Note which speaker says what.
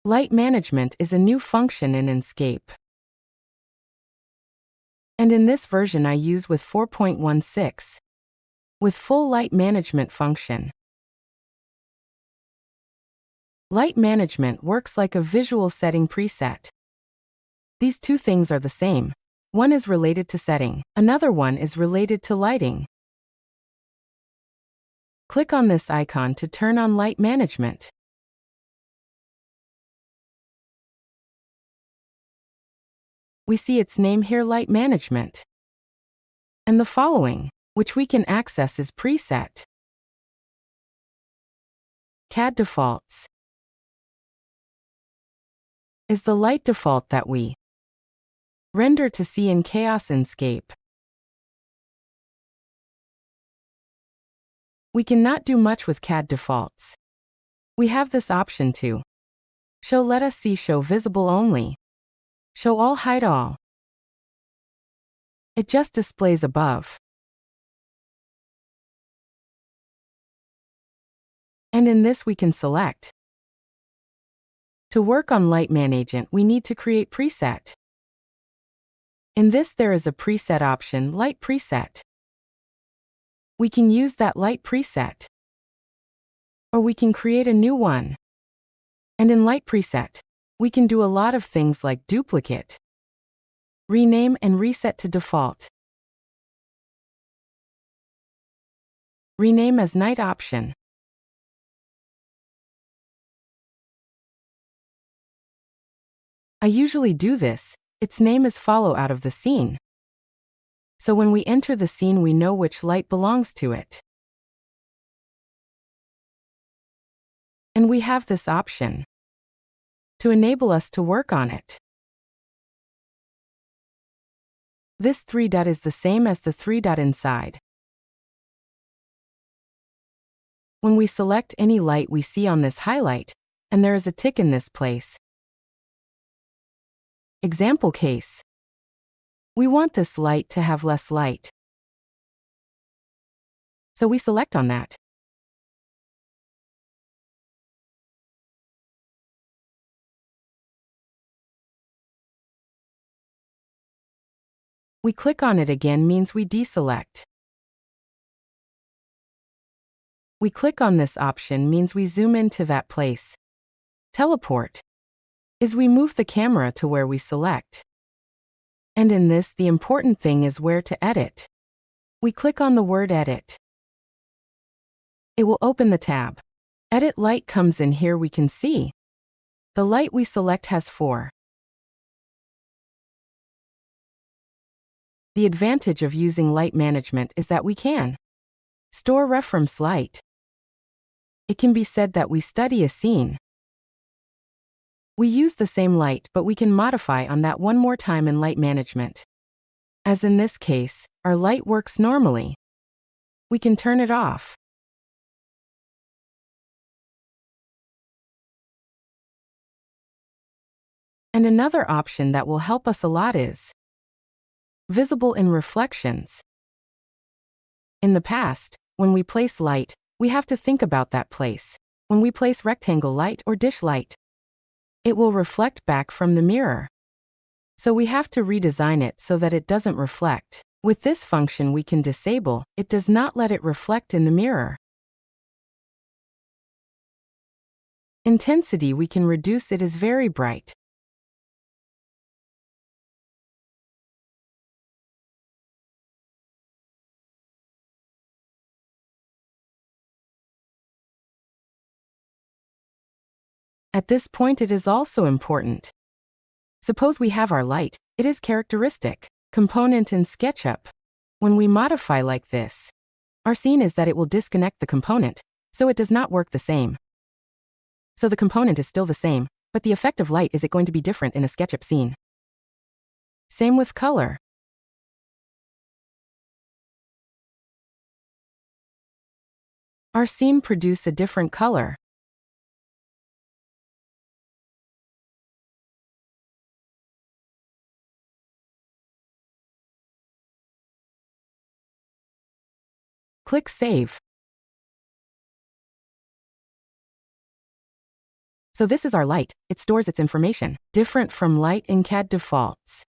Speaker 1: Light management is a new function in Enscape. And in this version I use with 4.16. With full light management function. Light management works like a visual setting preset. These two things are the same. One is related to setting, another one is related to lighting. Click on this icon to turn on light management. We see its name here, light management. And the following, which we can access, is preset. CAD defaults is the light default that we render to see in Chaos Enscape. We cannot do much with CAD defaults. We have this option to show let us see, show visible only, show all, hide all. It just displays above. And in this we can select. To work on Light Management we need to create preset. In this there is a preset option, Light Preset. We can use that light preset. Or we can create a new one. And in Light Preset, we can do a lot of things like duplicate, rename and reset to default. Rename as night option. I usually do this, its name is follow out of the scene. So when we enter the scene we know which light belongs to it. And we have this option to enable us to work on it. This 3 dot is the same as the 3 dot inside. When we select any light we see on this highlight, and there is a tick in this place. Example case. We want this light to have less light. So we select on that. We click on it again means we deselect. We click on this option means we zoom into that place. Teleport is we move the camera to where we select. And in this the important thing is where to edit. We click on the word edit. It will open the tab. Edit light comes in here. We can see the light we select has 4. The advantage of using light management is that we can store reference light. It can be said that we study a scene. We use the same light but we can modify on that one more time in light management. As in this case, our light works normally. We can turn it off. And another option that will help us a lot is visible in reflections. In the past, when we place light, we have to think about that place. When we place rectangle light or dish light, it will reflect back from the mirror. So we have to redesign it so that it doesn't reflect. With this function we can disable, it does not let it reflect in the mirror. Intensity we can reduce, it is very bright. At this point it is also important. Suppose we have our light, it is characteristic component in SketchUp. When we modify like this, our scene is that it will disconnect the component, so it does not work the same. So the component is still the same, but the effect of light is it going to be different in a SketchUp scene. Same with color. Our scene produce a different color. Click Save. So this is our light. It stores its information. Different from light in CAD defaults.